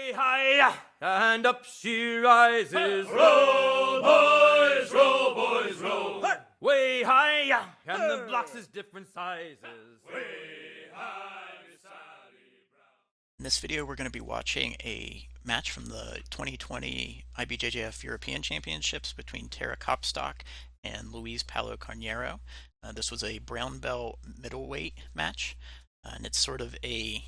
Way high, and up she rises. Row, boys, row, boys, row. Way high, and the blocks is different sizes. Way high, Sally Brown. In this video, we're going to be watching a match from the 2020 IBJJF European Championships between Tarik Hopstock and Luiz Carneiro. This was a brown belt middleweight match, and it's sort of a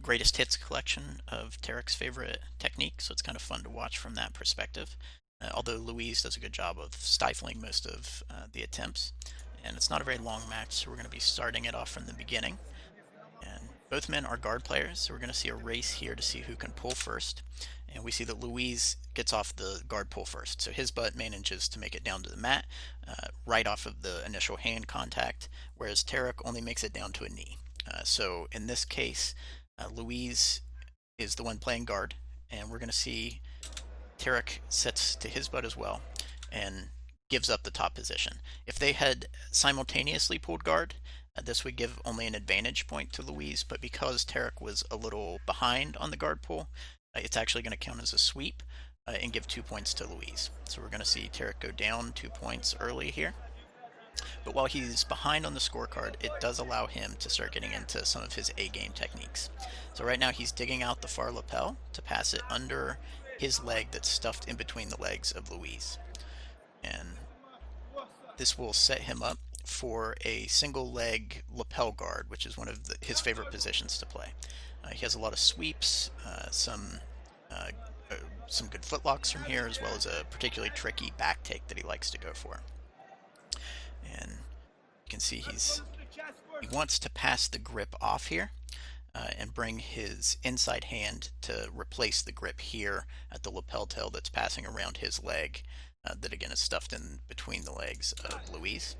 greatest hits collection of Tarik's favorite technique, so it's kind of fun to watch from that perspective. Although Luiz does a good job of stifling most of the attempts, and it's not a very long match, so we're going to be starting it off from the beginning. And both men are guard players, so we're going to see a race here to see who can pull first. And we see that Luiz gets off the guard pull first, so his butt manages to make it down to the mat right off of the initial hand contact, whereas Tarik only makes it down to a knee. So in this case, Luiz is the one playing guard, and we're going to see Tarik sets to his butt as well and gives up the top position. If they had simultaneously pulled guard, this would give only an advantage point to Luiz, but because Tarik was a little behind on the guard pull, it's actually going to count as a sweep and give 2 points to Luiz. So we're going to see Tarik go down 2 points early here. But while he's behind on the scorecard, it does allow him to start getting into some of his A-game techniques. So right now he's digging out the far lapel to pass it under his leg that's stuffed in between the legs of Luiz. And this will set him up for a single leg lapel guard, which is one of his favorite positions to play. He has a lot of sweeps, some good footlocks from here, as well as a particularly tricky back take that he likes to go for. And you can see he wants to pass the grip off here and bring his inside hand to replace the grip here at the lapel tail that's passing around his leg, that again is stuffed in between the legs of Luiz.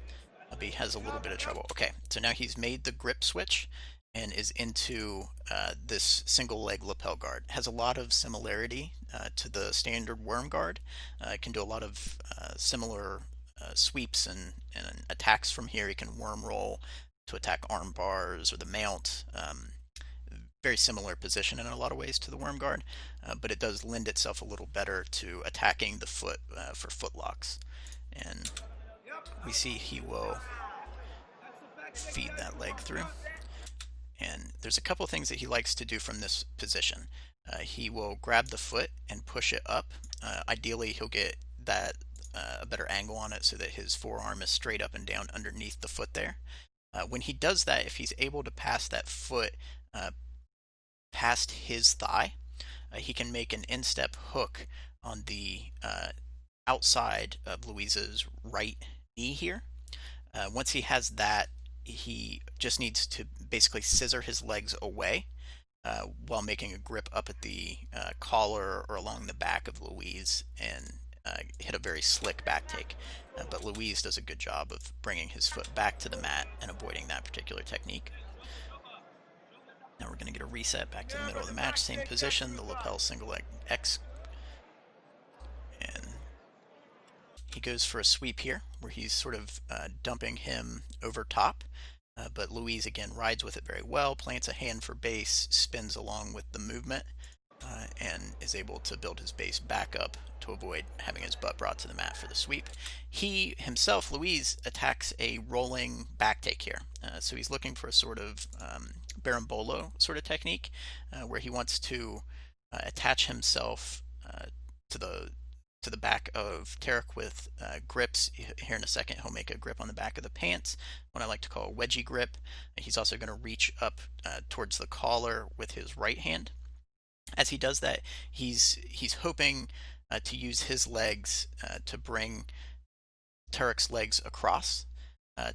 But he has a little bit of trouble. Okay, so now he's made the grip switch and is into this single leg lapel guard. It has a lot of similarity to the standard worm guard. It can do a lot of similar sweeps and attacks from here. He can worm roll to attack arm bars or the mount. Very similar position in a lot of ways to the worm guard, but it does lend itself a little better to attacking the foot for footlocks. And we see he will feed that leg through. And there's a couple things that he likes to do from this position. He will grab the foot and push it up. Ideally, he'll get that a better angle on it so that his forearm is straight up and down underneath the foot there. When he does that, if he's able to pass that foot past his thigh, he can make an instep hook on the outside of Luiz's right knee here. Once he has that, he just needs to basically scissor his legs away while making a grip up at the collar or along the back of Luiz and hit a very slick back take. But Luiz does a good job of bringing his foot back to the mat and avoiding that particular technique. Now we're going to get a reset back to the middle of the match, same position, the lapel single leg X. And he goes for a sweep here, where he's sort of dumping him over top. But Luiz again rides with it very well, plants a hand for base, spins along with the movement, and is able to build his base back up to avoid having his butt brought to the mat for the sweep. He himself, Luiz, attacks a rolling back take here. So he's looking for a sort of berimbolo sort of technique, where he wants to attach himself to the back of Tarik with grips. Here in a second he'll make a grip on the back of the pants, what I like to call a wedgie grip. He's also going to reach up towards the collar with his right hand. As he does that, he's hoping to use his legs to bring Tarik's legs across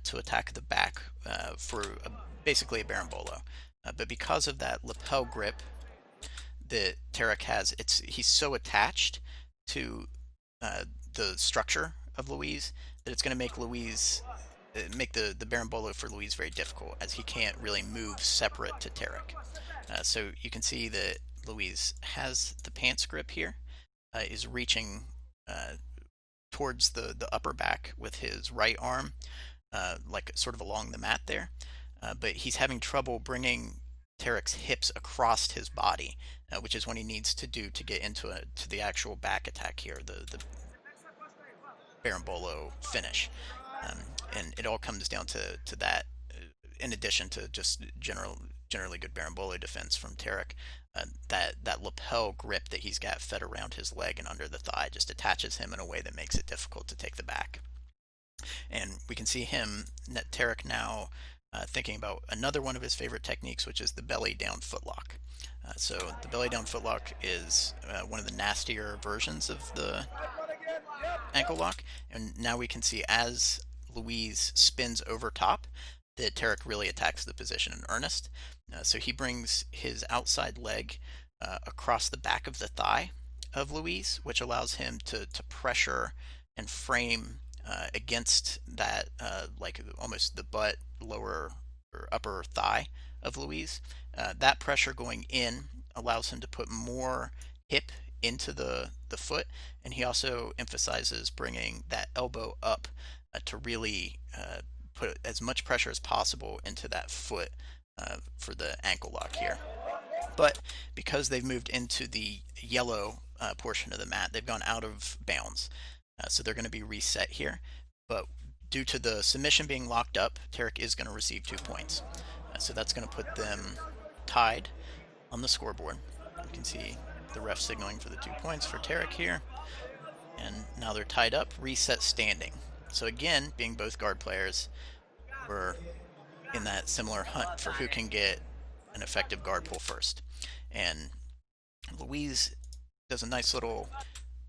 to attack the back for basically a berimbolo. But because of that lapel grip that Tarik has, he's so attached to the structure of Luiz that it's going to make the berimbolo for Luiz very difficult, as he can't really move separate to Tarik. So you can see that Luiz has the pants grip here, is reaching towards the upper back with his right arm, like sort of along the mat there, but he's having trouble bringing Tarek's hips across his body, which is what he needs to do to get into to the actual back attack here, the Berimbolo finish. Um, and it all comes down to that, in addition to just generally good Berimbolo defense from Tarik. That lapel grip that he's got fed around his leg and under the thigh just attaches him in a way that makes it difficult to take the back. And we can see him, Tarik, now thinking about another one of his favorite techniques, which is the belly down footlock. So the belly down footlock is one of the nastier versions of the ankle lock, and now we can see as Luiz spins over top that Tarik really attacks the position in earnest. So he brings his outside leg across the back of the thigh of Luiz, which allows him to pressure and frame against that, like almost the butt, lower or upper thigh of Luiz. That pressure going in allows him to put more hip into the foot, and he also emphasizes bringing that elbow up to really put as much pressure as possible into that foot for the ankle lock here. But because they've moved into the yellow portion of the mat, they've gone out of bounds. So they're going to be reset here. But due to the submission being locked up, Tarik is going to receive 2 points. So that's going to put them tied on the scoreboard. You can see the ref signaling for the 2 points for Tarik here. And now they're tied up, reset standing. So again, being both guard players, we're in that similar hunt for who can get an effective guard pull first. And Luiz does a nice little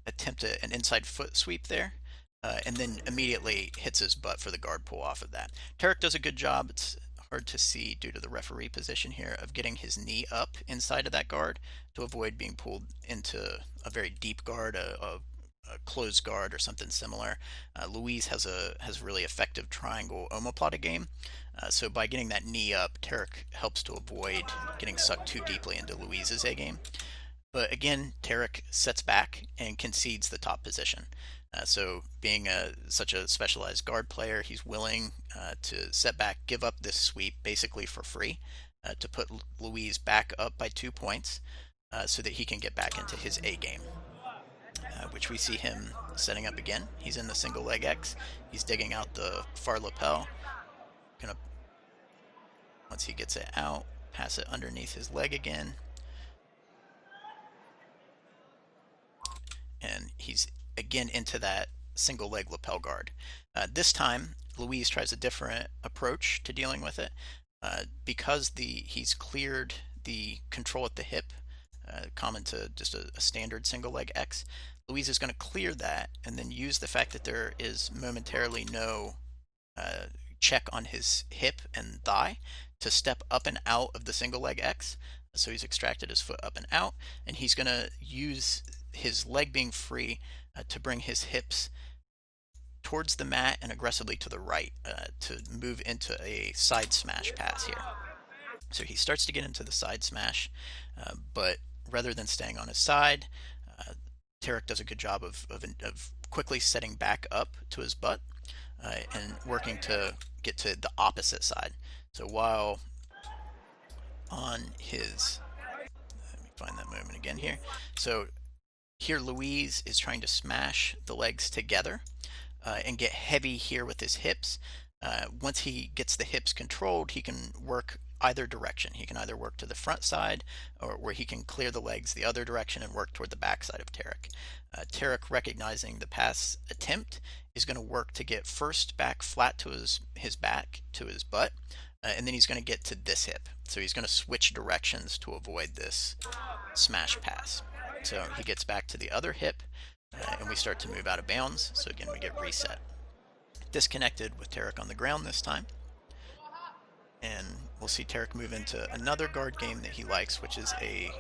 attempt at an inside foot sweep there, and then immediately hits his butt for the guard pull off of that. Tarik does a good job. It's hard to see due to the referee position here of getting his knee up inside of that guard to avoid being pulled into a very deep guard, a closed guard or something similar. Luiz has a really effective triangle omoplata game. So by getting that knee up, Tarik helps to avoid getting sucked too deeply into Luiz's A game. But again, Tarik sets back and concedes the top position. So being such a specialized guard player, he's willing to set back, give up this sweep basically for free to put Luiz back up by 2 points so that he can get back into his A game, which we see him setting up again. He's in the single leg X. He's digging out the far lapel. Once he gets it out, pass it underneath his leg again. And he's again into that single leg lapel guard. This time, Luiz tries a different approach to dealing with it. Because he's cleared the control at the hip, common to just a standard single leg X, Luiz is going to clear that and then use the fact that there is momentarily no check on his hip and thigh to step up and out of the single leg X. So he's extracted his foot up and out, and he's going to use his leg being free to bring his hips towards the mat and aggressively to the right to move into a side smash pass here. So he starts to get into the side smash, but rather than staying on his side, Tarik does a good job of quickly setting back up to his butt and working to get to the opposite side. So while on his, let me find that moment again here. So here Luiz is trying to smash the legs together and get heavy here with his hips. Once he gets the hips controlled, he can work either direction. He can either work to the front side, or where he can clear the legs the other direction and work toward the back side of Tarik. Tarik, recognizing the pass attempt, is going to work to get first back flat to his back, to his butt, and then he's going to get to this hip. So he's going to switch directions to avoid this smash pass. So he gets back to the other hip, and we start to move out of bounds. So again, we get reset. Disconnected with Tarik on the ground this time. And we'll see Tarik move into another guard game that he likes, which is a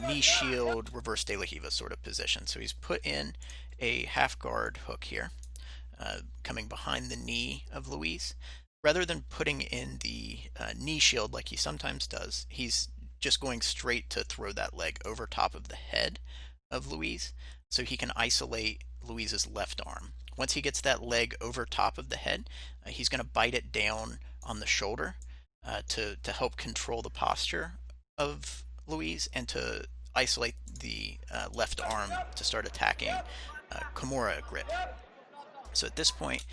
knee shield reverse de la Riva sort of position. So he's put in a half guard hook here, coming behind the knee of Luiz. Rather than putting in the knee shield like he sometimes does, he's just going straight to throw that leg over top of the head of Luiz so he can isolate Luiz's left arm. Once he gets that leg over top of the head, he's going to bite it down on the shoulder to help control the posture of Luiz and to isolate the left arm to start attacking Kimura grip. So at this point,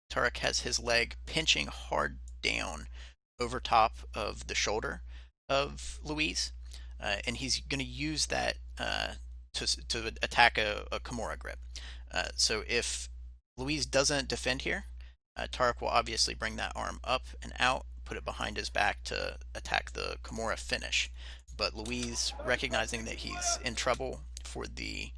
Tarik has his leg pinching hard down over top of the shoulder of Luiz, and he's going to use that to attack a Kimura grip. So if Luiz doesn't defend here, Tarik will obviously bring that arm up and out, put it behind his back to attack the Kimura finish. But Luiz, recognizing that he's in trouble for the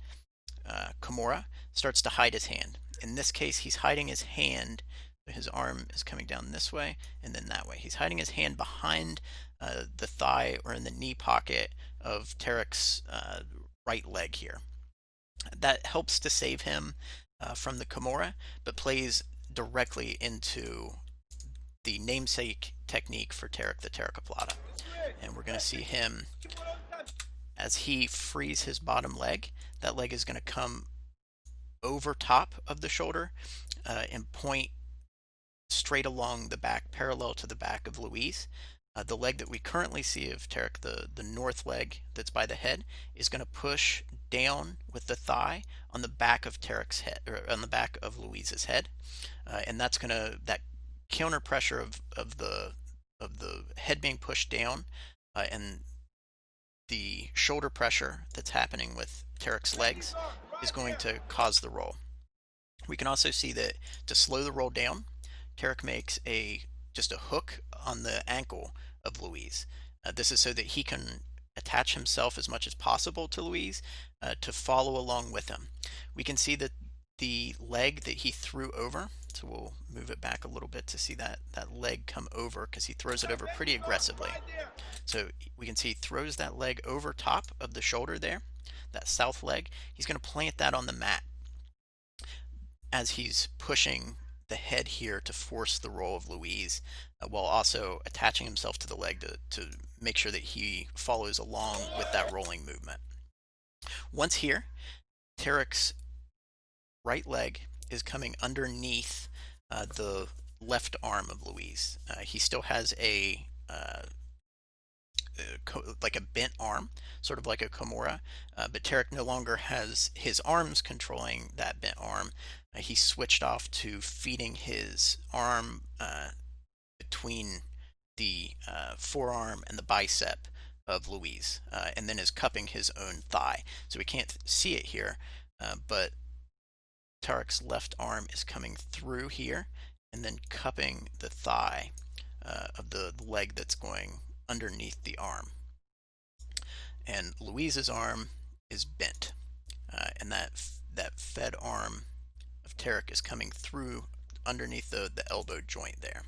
Kimura, starts to hide his hand. In this case, he's hiding his hand. His arm is coming down this way and then that way. He's hiding his hand behind the thigh or in the knee pocket of Tarik's right leg here. That helps to save him from the Kimura, but plays directly into the namesake technique for Tarik, the Tarikoplata. And we're going to see him, as he frees his bottom leg, that leg is going to come over top of the shoulder and point straight along the back, parallel to the back of Luiz. The leg that we currently see of Tarik, the north leg that's by the head, is going to push down with the thigh on the back of Tarik's head, or on the back of Luiz's head, and that's going to, that counter pressure of the head being pushed down and the shoulder pressure that's happening with Tarik's legs is going to cause the roll. We can also see that to slow the roll down, Tarik makes just a hook on the ankle of Luiz. This is so that he can attach himself as much as possible to Luiz to follow along with him. We can see that the leg that he threw over, so we'll move it back a little bit to see that leg come over, because he throws it over pretty aggressively. So we can see he throws that leg over top of the shoulder there, that south leg. He's going to plant that on the mat as he's pushing the head here to force the roll of Luiz, while also attaching himself to the leg to make sure that he follows along with that rolling movement. Once here, Tarik's right leg is coming underneath the left arm of Luiz. He still has like a bent arm, sort of like a Kimura, but Tarik no longer has his arms controlling that bent arm. He switched off to feeding his arm between the forearm and the bicep of Luiz, and then is cupping his own thigh. So we can't see it here, but Tarik's left arm is coming through here and then cupping the thigh of the leg that's going underneath the arm. And Luiz's arm is bent, and that fed arm of Tarik is coming through underneath the elbow joint there.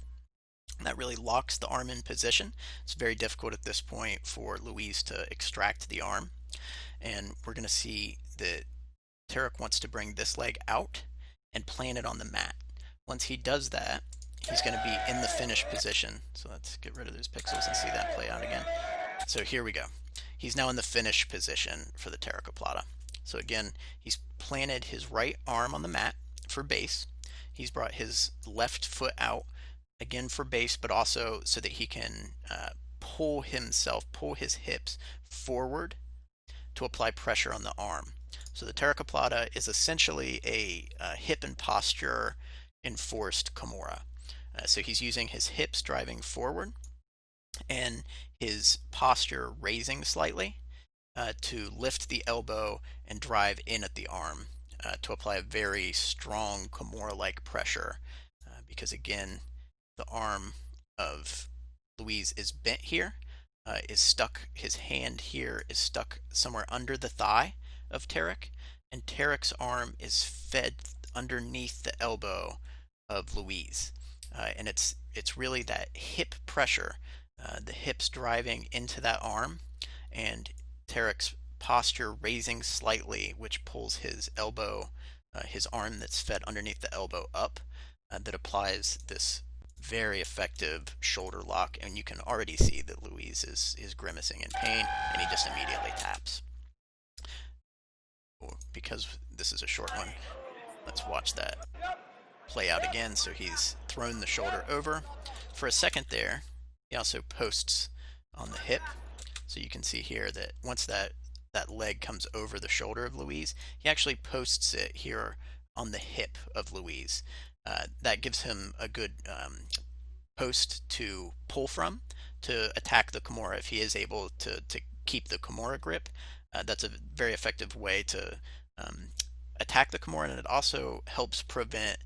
And that really locks the arm in position. It's very difficult at this point for Luiz to extract the arm. And we're going to see that Tarik wants to bring this leg out and plant it on the mat. Once he does that, he's going to be in the finish position. So let's get rid of those pixels and see that play out again. So here we go. He's now in the finish position for the Tarikoplata. So again, he's planted his right arm on the mat for base. He's brought his left foot out again for base, but also so that he can pull his hips forward to apply pressure on the arm. So the Tarikoplata is essentially a hip and posture enforced Kimura. So he's using his hips driving forward and his posture raising slightly to lift the elbow and drive in at the arm to apply a very strong Kimura-like pressure, because again, the arm of Luiz is bent here, is stuck, his hand here is stuck somewhere under the thigh of Tarik, and Tarik's arm is fed underneath the elbow of Luiz. And it's really that hip pressure, the hips driving into that arm, and Tarik's posture raising slightly, which pulls his elbow, his arm that's fed underneath the elbow up, that applies this very effective shoulder lock. And you can already see that Luiz is grimacing in pain, and he just immediately taps. Because this is a short one, let's watch that play out again. So he's thrown the shoulder over. For a second there, he also posts on the hip. So you can see here that once that leg comes over the shoulder of Luiz, he actually posts it here on the hip of Luiz. That gives him a good post to pull from to attack the Kimura if he is able to keep the Kimura grip. That's a very effective way to attack the Kimura, and it also helps prevent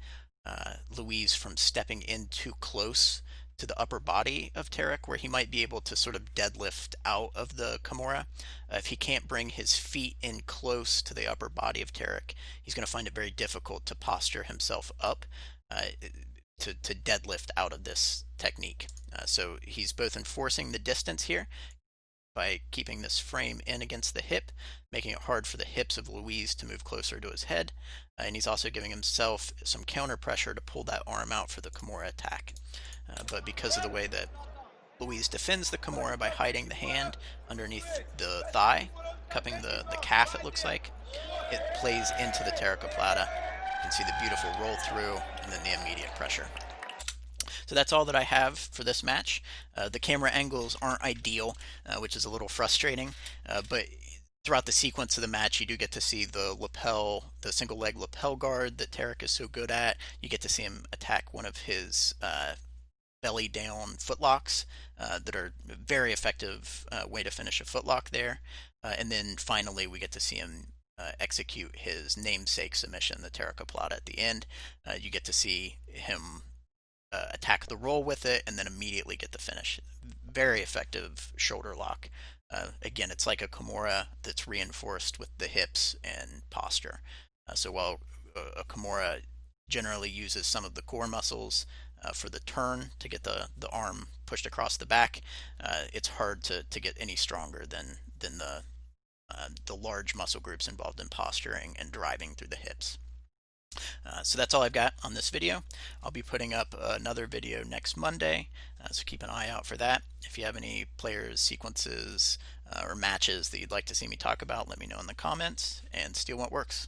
Luiz from stepping in too close to the upper body of Tarik, where he might be able to sort of deadlift out of the Kimura. If he can't bring his feet in close to the upper body of Tarik, he's going to find it very difficult to posture himself up to deadlift out of this technique. So he's both enforcing the distance here by keeping this frame in against the hip, making it hard for the hips of Luiz to move closer to his head, and he's also giving himself some counter pressure to pull that arm out for the Kimura attack. But because of the way that Luiz defends the Kimura by hiding the hand underneath the thigh, cupping the calf, it looks like, it plays into the Tarik Plata. You can see the beautiful roll through and then the immediate pressure. So that's all that I have for this match. The camera angles aren't ideal, which is a little frustrating, but throughout the sequence of the match, you do get to see the lapel, the single leg lapel guard that Tarik is so good at. You get to see him attack one of his belly down footlocks that are a very effective way to finish a footlock there. And then finally, we get to see him execute his namesake submission, the Tarik Plata, at the end. You get to see him attack the roll with it and then immediately get the finish. Very effective shoulder lock. Again, it's like a Kimura that's reinforced with the hips and posture. So while a Kimura generally uses some of the core muscles for the turn to get the arm pushed across the back, it's hard to get any stronger than the large muscle groups involved in posturing and driving through the hips. So that's all I've got on this video. I'll be putting up another video next Monday, so keep an eye out for that. If you have any players, sequences, or matches that you'd like to see me talk about, let me know in the comments, and steal what works.